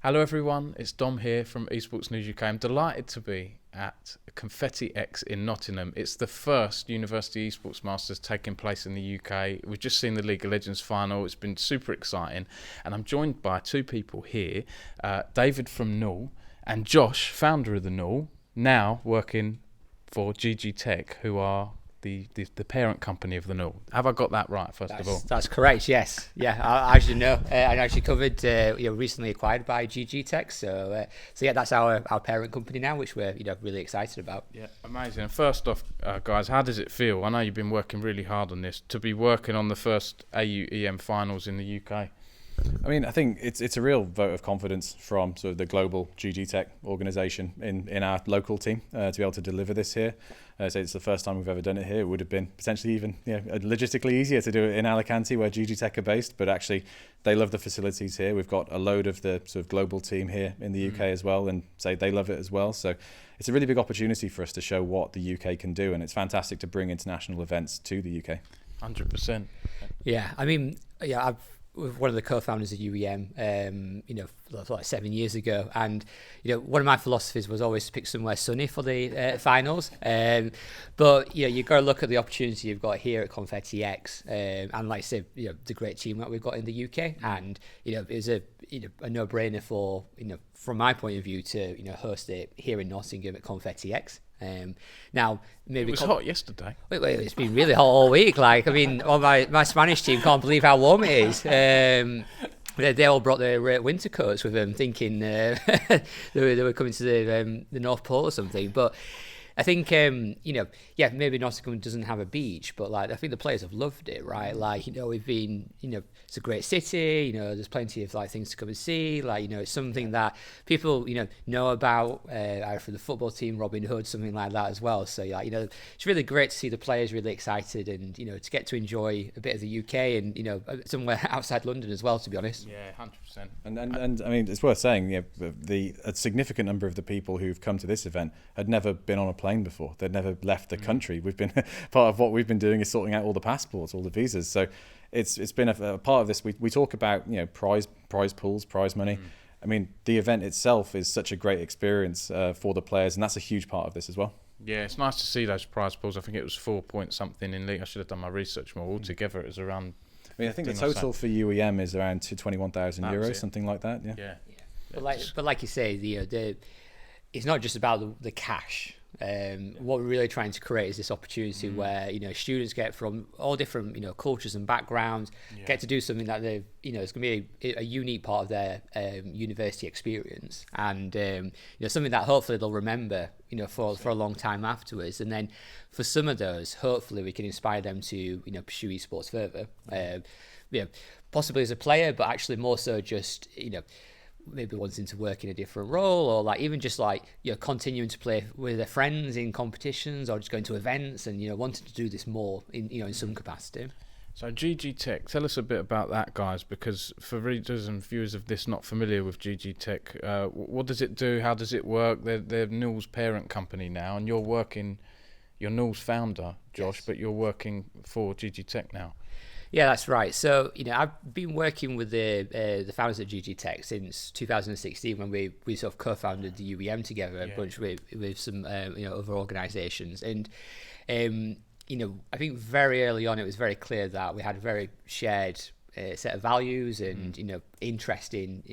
Hello everyone, it's Dom here from Esports News UK. I'm delighted to be at Confetti X in Nottingham. It's the first University Esports Masters taking place in the UK. We've just seen the League of Legends final. It's been super exciting. And I'm joined by two people here, David from NUEL and Josh, founder of the NUEL, now working for GGTech, who are the parent company of the NUEL. Have I got that right, first of all? That's correct, yes. Yeah, as you know, I actually covered, recently acquired by GGTech. So yeah, that's our parent company now, which we're really excited about. Yeah, amazing. And first off, guys, how does it feel? I know you've been working really hard on this, to be working on the first AU-EM finals in the UK. I mean, I think it's a real vote of confidence from sort of the global GGTech organisation in our local team to be able to deliver this here. So it's the first time we've ever done it here. It would have been potentially even logistically easier to do it in Alicante, where GGTech are based, but actually they love the facilities here. We've got a load of the sort of global team here in the UK as well, and say they love it as well. So it's a really big opportunity for us to show what the UK can do, and it's fantastic to bring international events to the UK. 100%. Yeah, I mean, I've one of the co-founders of UEM, like 7 years ago, and one of my philosophies was always to pick somewhere sunny for the finals. But you've got to look at the opportunity you've got here at Confetti X, and like I said, the great team that we've got in the UK, and it was a no-brainer for from my point of view to host it here in Nottingham at Confetti X. Now maybe it was hot yesterday. Wait, it's been really hot all week. Like, I mean, all my Spanish team can't believe how warm it is. They all brought their winter coats with them, thinking they were coming to the North Pole or something. But I think maybe Nottingham doesn't have a beach, but like I think the players have loved it, right? Like we've been it's a great city. There's plenty of like things to come and see. Like it's something that people know about, either for the football team, Robin Hood, something like that as well. So it's really great to see the players really excited, and to get to enjoy a bit of the UK and somewhere outside London as well. To be honest. Yeah, 100%. And I mean, it's worth saying, a significant number of the people who've come to this event had never been on a plane before. They'd never left the country. We've been part of what we've been doing is sorting out all the passports, all the visas. So it's been a part of this. We talk about prize pools, prize money. I mean, the event itself is such a great experience for the players, and that's a huge part of this as well. Yeah, it's nice to see those prize pools. I think it was 4 point something in league. I should have done my research more. Altogether, it was around. I think the total for UEM is around €21,000, something like that. Yeah. But like you say, it's not just about the cash. What we're really trying to create is this opportunity where students get from all different cultures and backgrounds, get to do something that they it's going to be a unique part of their university experience, and something that hopefully they'll remember for a long time afterwards. And then for some of those, hopefully we can inspire them to pursue esports further, possibly as a player, but actually more so just maybe wanting to work in a different role, or like even just like continuing to play with their friends in competitions, or just going to events and wanting to do this more in some capacity. So GGTech, tell us a bit about that, guys, because for readers and viewers of this not familiar with GGTech, what does it do? How does it work? They're NUEL's parent company now, and you're NUEL's founder, Josh, yes. But you're working for GGTech now. Yeah, that's right. So, I've been working with the founders at GGTech since 2016, when we sort of co-founded the UEM together, a bunch with some other organisations. And I think very early on it was very clear that we had a very shared set of values and interest in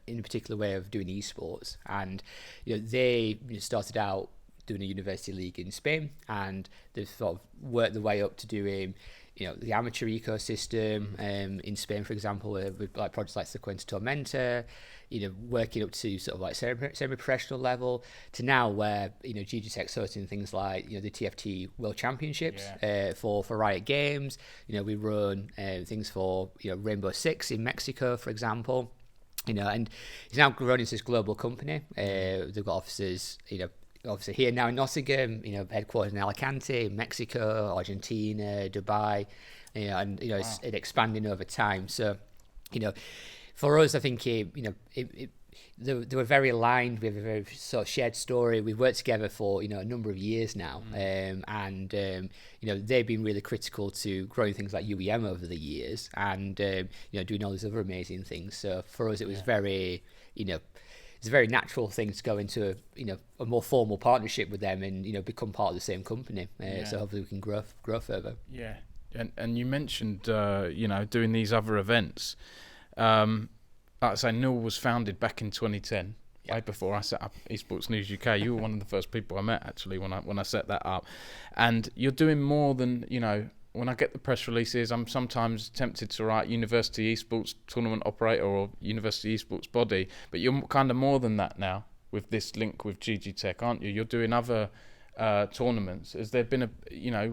a particular way of doing esports. And they started out doing a university league in Spain, and they've sort of worked their way up to doing the amateur ecosystem in Spain, for example, with like projects like Sequence Tormenta, working up to sort of like semi-professional level, to now where GGTech's hosting things like the TFT World Championships for Riot Games. We run things for Rainbow Six in Mexico, for example. And it's now grown into this global company. They've got offices, obviously here now in Nottingham, headquartered in Alicante, Mexico, Argentina, Dubai, and it's expanding over time. So, for us, I think it they were very aligned. We have a very sort of shared story. We've worked together for a number of years now, and they've been really critical to growing things like UEM over the years, and doing all these other amazing things. So for us, it was very it's a very natural thing to go into a more formal partnership with them and become part of the same company. So hopefully we can grow further. Yeah, and you mentioned doing these other events. Like I say, NUEL was founded back in 2010, way before I set up Esports News UK. You were one of the first people I met, actually, when I set that up. And you're doing more than, when I get the press releases, I'm sometimes tempted to write University Esports Tournament Operator or University Esports Body, but you're kind of more than that now with this link with GGTech, aren't you? You're doing other tournaments. Has there been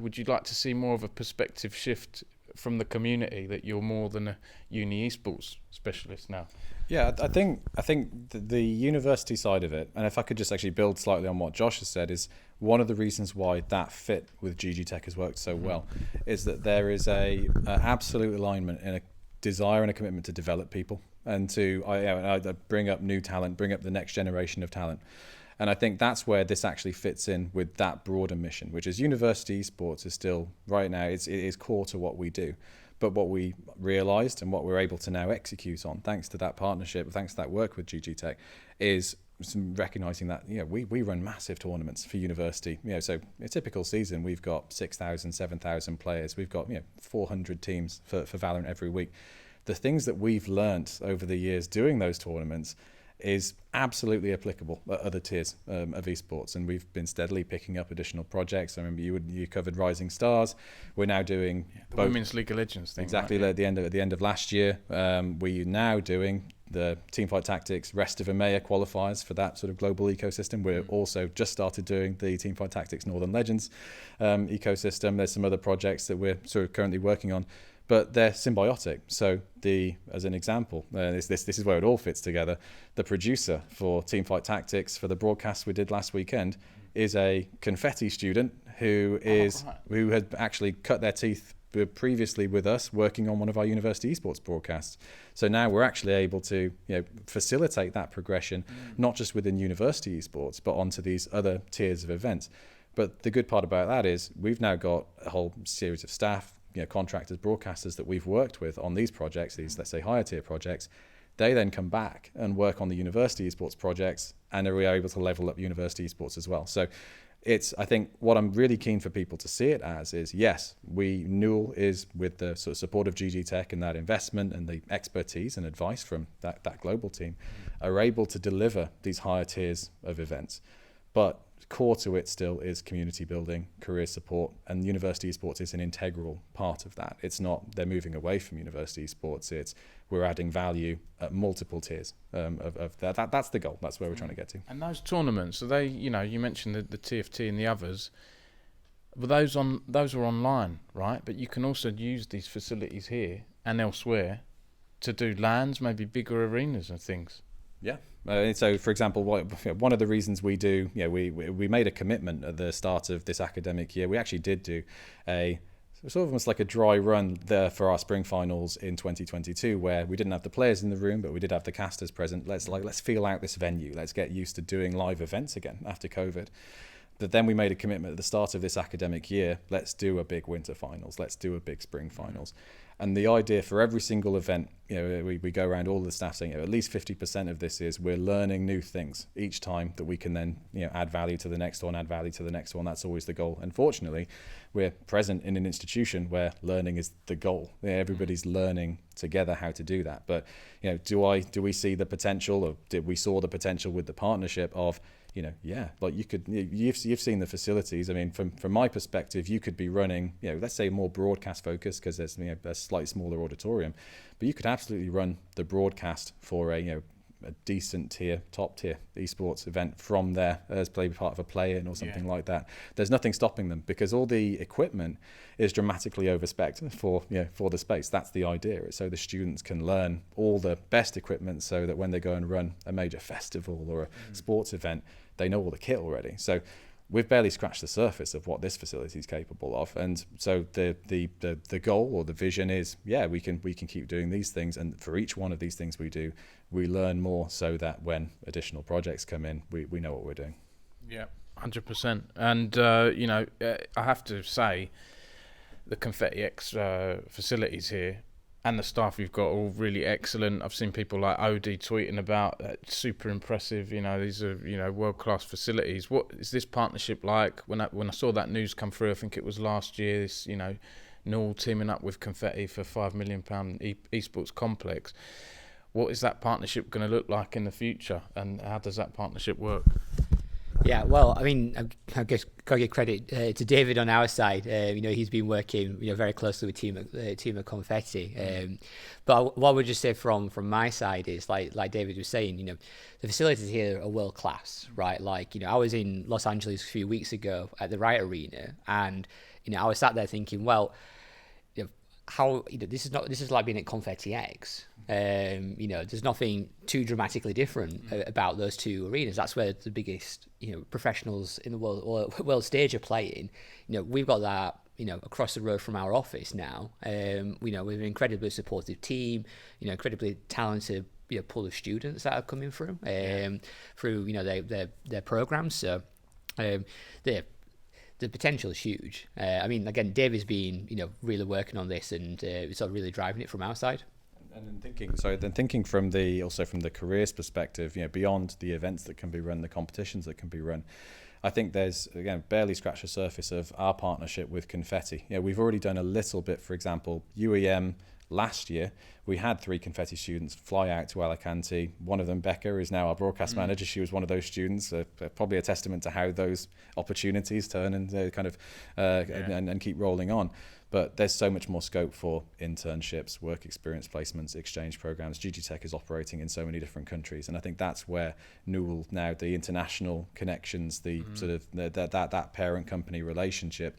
would you like to see more of a perspective shift from the community that you're more than a uni esports specialist now? Yeah, I think the university side of it, and if I could just actually build slightly on what Josh has said, is one of the reasons why that fit with GGTech has worked so well, is that there is a absolute alignment and a desire and a commitment to develop people and to bring up new talent, bring up the next generation of talent. And I think that's where this actually fits in with that broader mission, which is university esports is still, right now, it is core to what we do. But what we realised and what we're able to now execute on, thanks to that partnership, thanks to that work with GGTech, is recognising that we run massive tournaments for university. So a typical season, we've got 6,000, 7,000 players. We've got 400 teams for Valorant every week. The things that we've learnt over the years doing those tournaments is absolutely applicable at other tiers of esports, and we've been steadily picking up additional projects. I remember you covered Rising Stars. We're now doing the Women's League of Legends thing. Exactly, right? At the end of last year, we're now doing the Teamfight Tactics Rest of EMEA qualifiers for that sort of global ecosystem. We're also just started doing the Teamfight Tactics Northern Legends ecosystem. There's some other projects that we're sort of currently working on, but they're symbiotic. So as an example, this is where it all fits together. The producer for Teamfight Tactics for the broadcast we did last weekend is a Confetti student who had actually cut their teeth previously with us working on one of our university esports broadcasts. So now we're actually able to facilitate that progression, not just within university esports, but onto these other tiers of events. But the good part about that is we've now got a whole series of staff, contractors, broadcasters that we've worked with on these projects, these, let's say, higher tier projects. They then come back and work on the university esports projects, and we are able to level up university esports as well. So I think what I'm really keen for people to see it as is, yes, NUEL is, with the sort of support of GGTech and that investment and the expertise and advice from that global team, are able to deliver these higher tiers of events. But core to it still is community building, career support, and university esports is an integral part of that. It's not they're moving away from university esports, it's we're adding value at multiple tiers of that. That's the goal. That's where we're trying to get to. And those tournaments, are they, you mentioned the TFT and the others, but those are online, right? But you can also use these facilities here and elsewhere to do LANs, maybe bigger arenas and things. Yeah. So, for example, one of the reasons we do, we made a commitment at the start of this academic year. We actually did do a sort of almost like a dry run there for our spring finals in 2022, where we didn't have the players in the room, but we did have the casters present. Let's feel out this venue. Let's get used to doing live events again after COVID. But then we made a commitment at the start of this academic year. Let's do a big winter finals. Let's do a big spring finals. And the idea for every single event, we go around all the staff saying at least 50% of this is we're learning new things each time that we can then add value to the next one, add value to the next one. That's always the goal. Unfortunately, we're present in an institution where learning is the goal. Everybody's learning together how to do that. But do we see the potential, or did we saw the potential with the partnership of you've seen the facilities. I mean, from my perspective, you could be running, let's say more broadcast focused because there's a slightly smaller auditorium, but you could absolutely run the broadcast for a decent top tier esports event from there as part of a play-in or something like that. There's nothing stopping them because all the equipment is dramatically overspec'd for the space. That's the idea. So the students can learn all the best equipment so that when they go and run a major festival or a sports event, they know all the kit already. So we've barely scratched the surface of what this facility is capable of. And so the goal or the vision is, we can keep doing these things, and for each one of these things we do, we learn more, so that when additional projects come in, we know what we're doing. Yeah, 100%. And I have to say, the Confetti X facilities here and the staff you've got are all really excellent. I've seen people like Odie tweeting about super impressive. These are world-class facilities. What is this partnership like? When I saw that news come through, I think it was last year. This NUEL teaming up with Confetti for £5 million esports complex. What is that partnership going to look like in the future, and how does that partnership work? Yeah, well, I mean, I guess gotta give credit to David on our side. He's been working, very closely with team of Confetti. But what I would just say from my side is, like David was saying, the facilities here are world class, right? I was in Los Angeles a few weeks ago at the Riot Arena, and I was sat there thinking, well, how this is like being at Confetti X. There's nothing too dramatically different about those two arenas. That's where the biggest professionals in the world stage are playing. We've got that across the road from our office now. We have an incredibly supportive team, incredibly talented pool of students that are coming through through their programs. So the potential is huge. Again, David's been really working on this and sort of really driving it from our side. And thinking from the careers perspective, beyond the events that can be run, the competitions that can be run, I think there's, again, barely scratched the surface of our partnership with Confetti. We've already done a little bit. For example, UEM last year, we had 3 Confetti students fly out to Alicante. One of them, Becca, is now our broadcast manager. She was one of those students. Probably a testament to how those opportunities turn and and keep rolling on. But there's so much more scope for internships, work experience placements, exchange programs. GGTech is operating in so many different countries, and I think that's where NUEL now, the international connections, the sort of that parent company relationship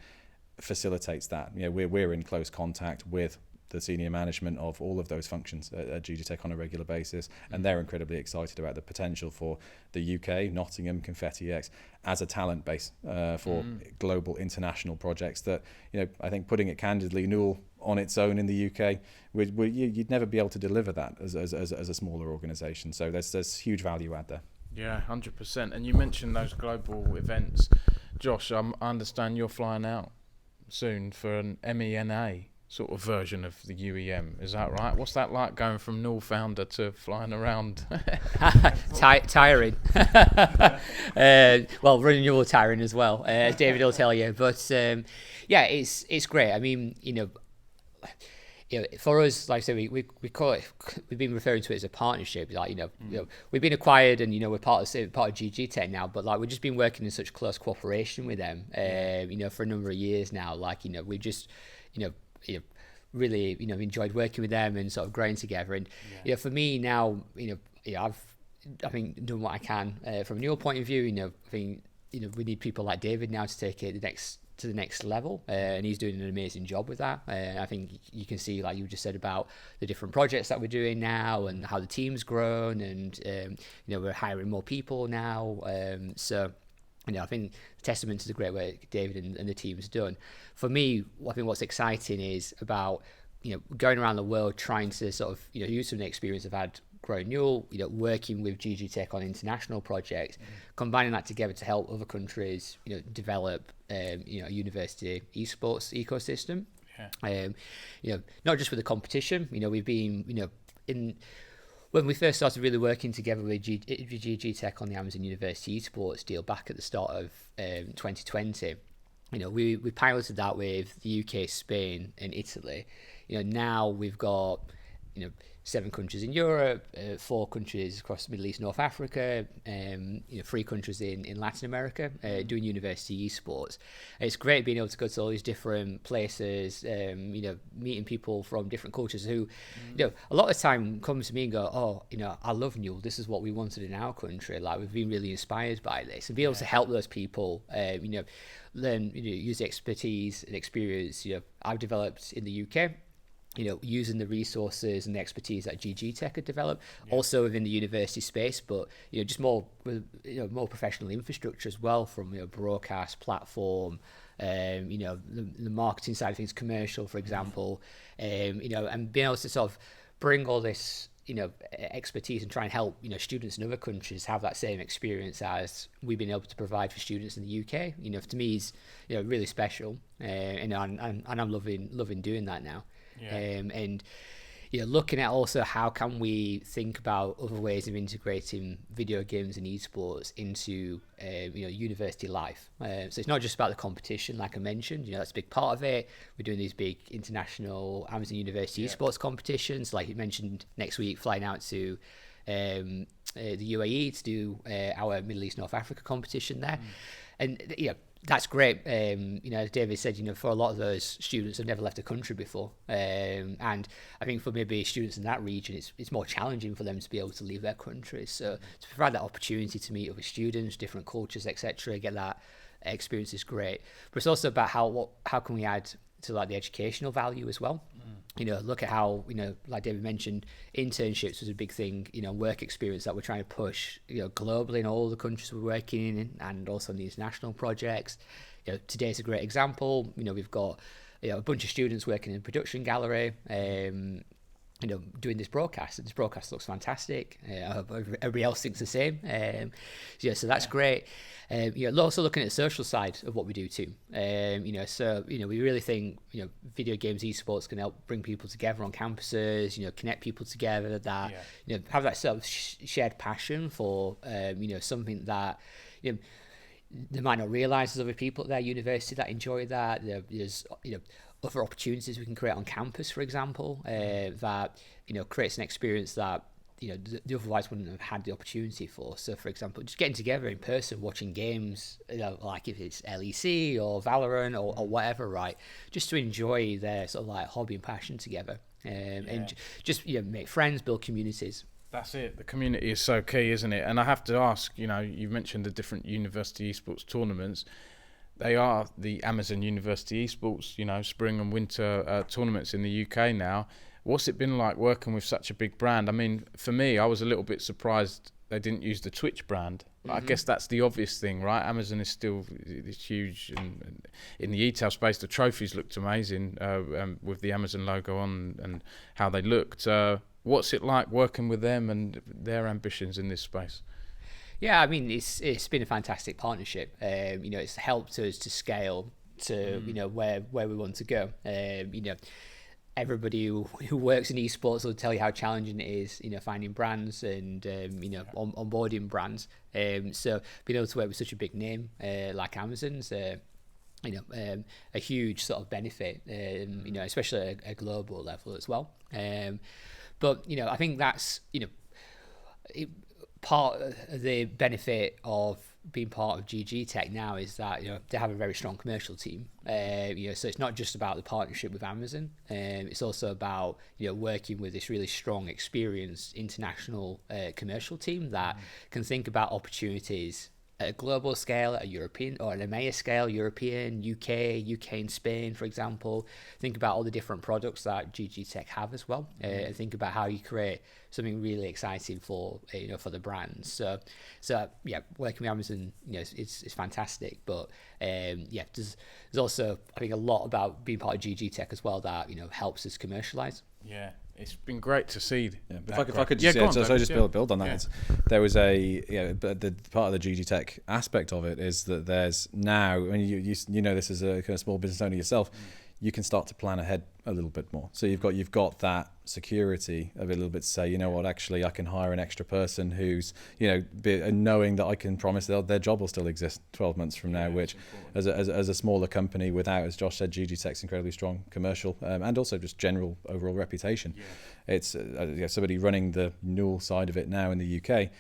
facilitates that. We're in close contact with the senior management of all of those functions at GGTech on a regular basis, and they're incredibly excited about the potential for the UK, Nottingham, Confetti X as a talent base for global international projects that, I think, putting it candidly, NUEL on its own in the UK, you'd never be able to deliver that as a smaller organisation. So there's huge value add there. Yeah, 100%. And you mentioned those global events. Josh, I understand you're flying out soon for an MENA sort of version of the UEM. Is that right? What's that like, going from NUEL founder to flying around? Tiring. Well, running NUEL tiring as well, as David will tell you. But it's great. For us, like I said, we call it, we've been referring to it as a partnership. We've been acquired, and we're part of GGTech now. But we've just been working in such close cooperation with them, for a number of years now. We've just, really enjoyed working with them and sort of growing together. And for me now, I've done what I can from a NUEL point of view. We need people like David now to take it to the next level, and he's doing an amazing job with that. I think you can see, like you just said, about the different projects that we're doing now and how the team's grown, and we're hiring more people now. So I think testament to the great work David and the team's done. For me, I think what's exciting is about going around the world trying to sort of use some of the experience I've had growing NUEL, working with GGTech on international projects, combining that together to help other countries develop a university esports ecosystem. Not just with the competition. We've been when we first started really working together with GGTech on the Amazon University Esports deal back at the start of 2020, we piloted that with the UK, Spain, and Italy. Now we've got 7 countries in Europe, 4 countries across the Middle East, North Africa, 3 countries in Latin America doing university esports. And it's great being able to go to all these different places, meeting people from different cultures who, a lot of the time come to me and go, I love NUEL. This is what we wanted in our country. We've been really inspired by this, and be able to help those people, learn, use the expertise and experience I've developed in the UK. using the resources and the expertise that GGTech had developed, also within the university space, but just more more professional infrastructure as well, from broadcast platform, the marketing side of things, commercial, for example, and being able to sort of bring all this expertise and try and help students in other countries have that same experience as we've been able to provide for students in the UK. To me is really special, and I'm loving doing that now. And looking at also how can we think about other ways of integrating video games and esports into university life. So it's not just about the competition, like I mentioned. That's a big part of it. We're doing these big international Amazon University esports competitions, like you mentioned. Next week, flying out to the UAE to do our Middle East North Africa competition there, and that's great. As David said, for a lot of those students have never left the country before, and I think for maybe students in that region, it's more challenging for them to be able to leave their countries. So to provide that opportunity to meet other students, different cultures, etc., get that experience is great. But it's also about how can we add to like the educational value as well. Look at how, like David mentioned, internships was a big thing, work experience that we're trying to push, globally in all the countries we're working in, and also in the international projects. Today's a great example. We've got, a bunch of students working in a production gallery, doing this broadcast, and this broadcast looks fantastic. I hope everybody else thinks the same. So that's great. Also looking at the social side of what we do too. We really think, video games, esports can help bring people together on campuses, connect people together that, have that sort of shared passion for, something that, they might not realise there's other people at their university that enjoy that. There's, other opportunities we can create on campus, for example, that creates an experience that the otherwise wouldn't have had the opportunity for. So, for example, just getting together in person, watching games, like if it's LEC or Valorant or whatever, right? Just to enjoy their sort of like hobby and passion together, and just make friends, build communities. That's it. The community is so key, isn't it? And I have to ask, you mentioned the different university esports tournaments. They are the Amazon University Esports, spring and winter tournaments in the UK now. What's it been like working with such a big brand? I mean, for me, I was a little bit surprised they didn't use the Twitch brand. I guess that's the obvious thing, right? Amazon is still huge. And in the e-tail space, the trophies looked amazing with the Amazon logo on and how they looked. What's it like working with them and their ambitions in this space? Yeah, I mean, it's been a fantastic partnership. It's helped us to scale to where we want to go. Everybody who works in esports will tell you how challenging it is, finding brands and onboarding brands. So being able to work with such a big name like Amazon's, a huge sort of benefit. Especially at a global level as well. But I think that's part of the benefit of being part of GGTech now is that they have a very strong commercial team. So it's not just about the partnership with Amazon. It's also about working with this really strong, experienced international commercial team that can think about opportunities at a global scale, at a European or an EMEA scale, European, UK and Spain, for example. Think about all the different products that GGTech have as well, and think about how you create something really exciting for for the brands. So working with Amazon, it's fantastic. But there's also I think a lot about being part of GGTech as well that helps us commercialize. Yeah. It's been great to see. Yeah, if I could just build on that. Yeah. There was the part of the GGTech aspect of it is that there's now, when you know this as a kind of small business owner yourself, you can start to plan ahead a little bit more. So you've got that security of it a little bit to say, actually I can hire an extra person who's, knowing that I can promise their job will still exist 12 months from now, which as a smaller company without, as Josh said, GGTech's incredibly strong commercial and also just general overall reputation. Yeah. It's somebody running the NUEL side of it now in the UK.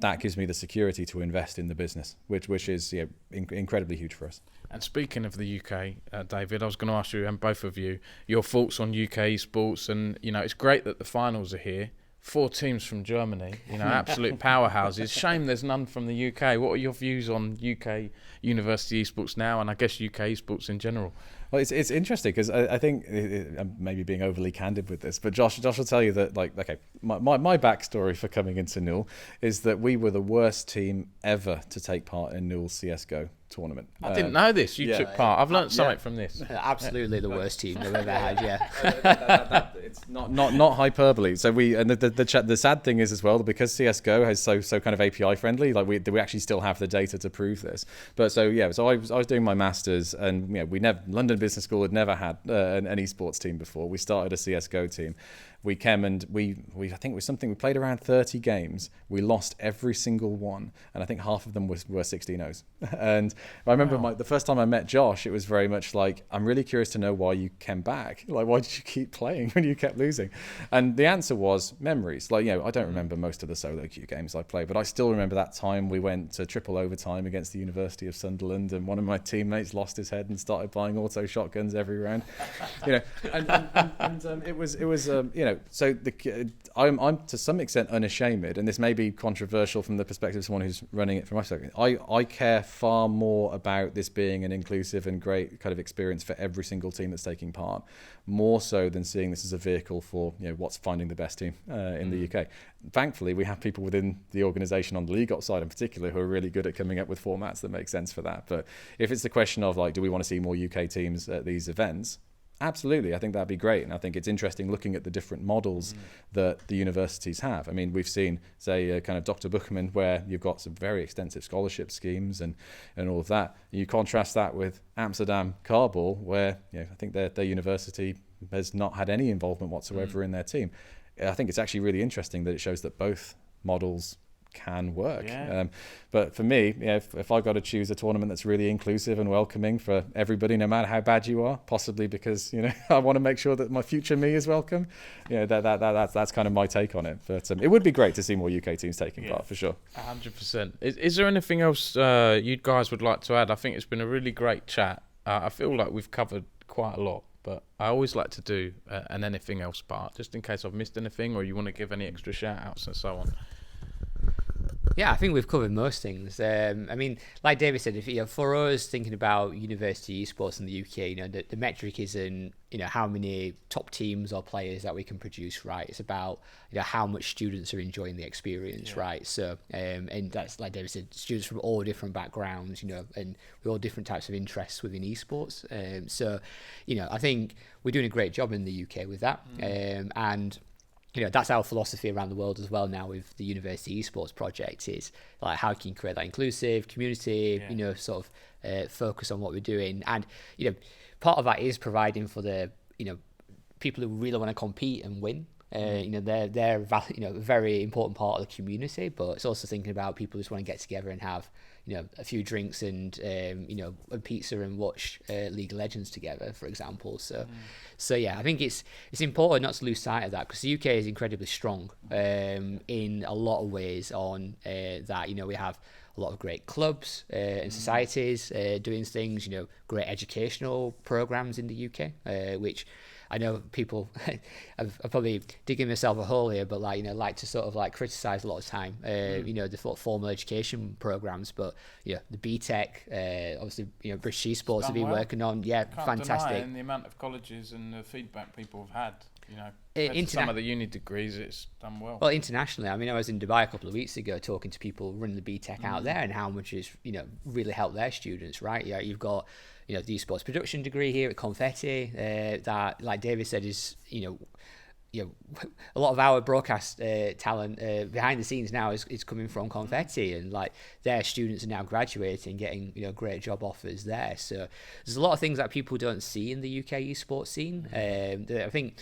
That gives me the security to invest in the business, which is incredibly huge for us. And speaking of the UK, David, I was going to ask you and both of you your thoughts on UK esports. And it's great that the finals are here. 4 teams from Germany, absolute powerhouses. Shame there's none from the UK. What are your views on UK university esports now, and I guess UK esports in general? Well, it's interesting because I think I'm maybe being overly candid with this, but Josh will tell you that, like, okay, my backstory for coming into NUEL is that we were the worst team ever to take part in NUEL's CSGO tournament. I didn't know this. You took part. I've learned something from this. Absolutely the worst team they've ever had. Yeah, it's not hyperbole. So the sad thing is as well, because CS:GO is so kind of API friendly. Like we actually still have the data to prove this. But so I was doing my masters, and London Business School had never had an esports team before. We started a CS:GO team. We came and we played around 30 games. We lost every single one, and I think half of them were 16-0s. And I remember the first time I met Josh, it was very much like, I'm really curious to know why you came back. Like, why did you keep playing when you kept losing? And the answer was memories. Like, I don't remember most of the solo queue games I played, but I still remember that time we went to triple overtime against the University of Sunderland, and one of my teammates lost his head and started buying auto shotguns every round. It was so I'm to some extent unashamed, and this may be controversial from the perspective of someone who's running it from my perspective. I care far more about this being an inclusive and great kind of experience for every single team that's taking part, more so than seeing this as a vehicle for what's finding the best team in the UK. Thankfully, we have people within the organisation on the league ops side in particular who are really good at coming up with formats that make sense for that. But if it's the question of, like, do we want to see more UK teams at these events? Absolutely, I think that'd be great. And I think it's interesting looking at the different models that the universities have. I mean, we've seen, say, kind of Dr. Buchman, where you've got some very extensive scholarship schemes and all of that. You contrast that with Amsterdam Carball, where I think their university has not had any involvement whatsoever in their team. I think it's actually really interesting that it shows that both models can work. But for me, if I've got to choose a tournament that's really inclusive and welcoming for everybody, no matter how bad you are, possibly because I want to make sure that my future me is welcome, that's kind of my take on it. But it would be great to see more UK teams taking part, for sure. 100%. Is there anything else you guys would like to add? I think it's been a really great chat. I feel like we've covered quite a lot, but I always like to do an anything else part, just in case I've missed anything, or you want to give any extra shout outs and so on. Yeah, I think we've covered most things. I mean, like David said, if for us thinking about university esports in the UK, the metric isn't how many top teams or players that we can produce, right? It's about how much students are enjoying the experience, right? So and that's, like David said, students from all different backgrounds, and with all different types of interests within esports. So I think we're doing a great job in the UK with that, and that's our philosophy around the world as well now with the University Esports project, is like, how can you create that inclusive community, sort of focus on what we're doing. And, part of that is providing for the, people who really want to compete and win. They're a very important part of the community, but it's also thinking about people who just want to get together and have, a few drinks and, a pizza and watch League of Legends together, for example. So yeah, I think it's important not to lose sight of that, because the UK is incredibly strong in a lot of ways on that. We have a lot of great clubs and societies doing things, great educational programs in the UK, which I know people I'm probably digging myself a hole here, but like to sort of criticize a lot of time, the formal education programs, but the BTech, obviously, British Esports have been working on, fantastic. And the amount of colleges and the feedback people have had, some of the uni degrees, it's done well. Well, internationally, I mean, I was in Dubai a couple of weeks ago talking to people running the BTech out there, and how much it's really helped their students, right? You've got the esports production degree here at Confetti, that, like David said, is a lot of our broadcast talent behind the scenes now is coming from Confetti, and their students are now graduating, getting great job offers there. So there's a lot of things that people don't see in the UK esports scene. I think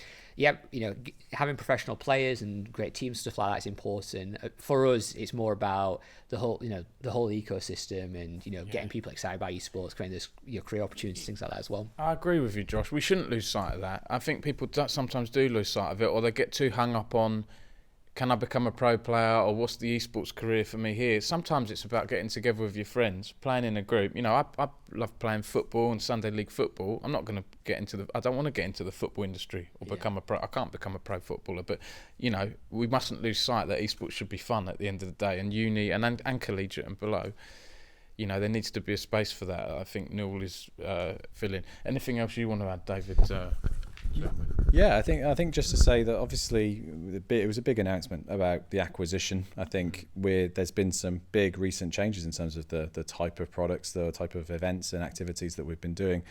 having professional players and great teams, stuff like that, is important. For us, it's more about the whole ecosystem, and getting people excited about esports, creating those career opportunities, things like that as well. I agree with you, Josh. We shouldn't lose sight of that. I think people sometimes do lose sight of it, or they get too hung up on can I become a pro player, or what's the esports career for me here? Sometimes it's about getting together with your friends, playing in a group. You know, I love playing football and Sunday league football. I'm not going to I don't want to get into the football industry or become a pro. I can't become a pro footballer, but you know, we mustn't lose sight that esports should be fun at the end of the day, and uni and collegiate and below. You know, there needs to be a space for that. I think NUEL is filling. Anything else you want to add, David? Yeah, I think just to say that obviously it was a big announcement about the acquisition. I think there's been some big recent changes in terms of the type of products, the type of events and activities that we've been doing.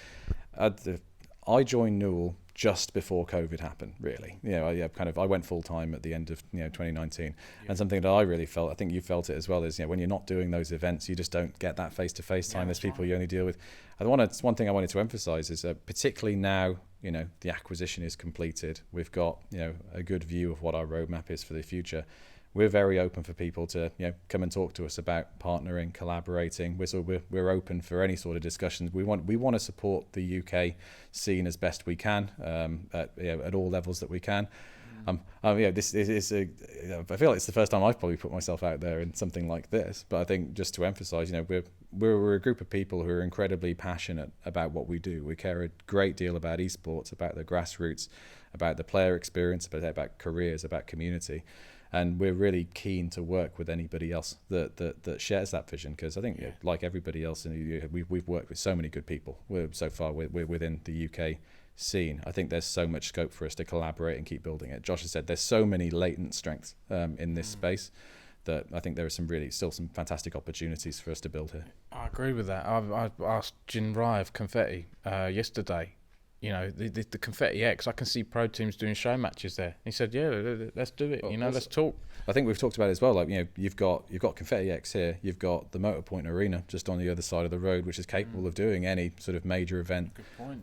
I joined NUEL just before COVID happened, really. You know, I went full time at the end of 2019, and something that I really felt, I think you felt it as well, is when you're not doing those events, you just don't get that face-to-face time. There's people you only deal with. One thing I wanted to emphasise is particularly now, the acquisition is completed. We've got a good view of what our roadmap is for the future. We're very open for people to come and talk to us about partnering, collaborating. We're open for any sort of discussions. We want to support the UK scene as best we can at all levels that we can. This is I feel like it's the first time I've probably put myself out there in something like this. But I think just to emphasise, we're a group of people who are incredibly passionate about what we do. We care a great deal about esports, about the grassroots, about the player experience, about careers, about community. And we're really keen to work with anybody else that shares that vision, because I think, like everybody else, we've worked with so many good people. We're within the UK scene. I think there's so much scope for us to collaborate and keep building it. Josh has said there's so many latent strengths in this space that I think there are still some fantastic opportunities for us to build here. I agree with that. I asked Jin Rai of Confetti yesterday. The Confetti X, I can see pro teams doing show matches there. He said, yeah, let's do it. Let's talk. I think we've talked about it as well. Like, you've got Confetti X here. You've got the Motorpoint Arena just on the other side of the road, which is capable of doing any sort of major event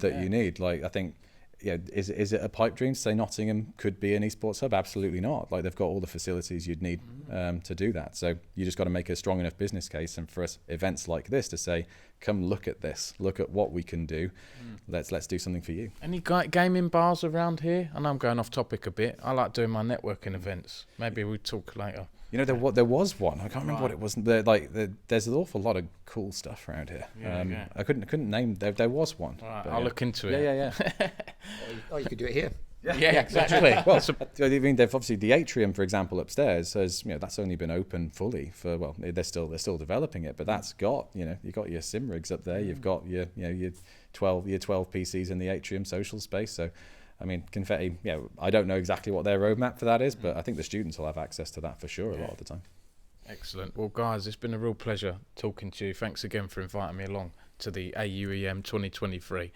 you need. Like, I think, is it a pipe dream to say Nottingham could be an esports hub? Absolutely not. Like, they've got all the facilities you'd need to do that. So you just got to make a strong enough business case, and for us, events like this to say, come look at this, look at what we can do. Let's do something for you. Any gaming bars around here? I know I'm going off topic a bit. I like doing my networking events. Maybe we'll talk later. There was one. I can't remember what it was. There's an awful lot of cool stuff around here. I couldn't name. There was one. Right, I'll look into it. Yeah. Or you could do it here. Yeah, exactly. Well, I mean, they've obviously the atrium, for example, upstairs has that's only been open fully for they're still developing it, but that's got you've got your sim rigs up there, you've got your 12 PCs in the atrium social space. So, I mean, Confetti, I don't know exactly what their roadmap for that is, but I think the students will have access to that for sure a lot of the time. Excellent. Well, guys, it's been a real pleasure talking to you. Thanks again for inviting me along to the AUEM 2023.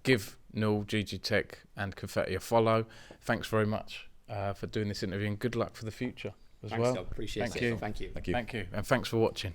Give NUEL, GGTech and Confetti a follow. Thanks very much for doing this interview, and good luck for the future as well. Appreciate it. Thank you. Thank you. And thanks for watching.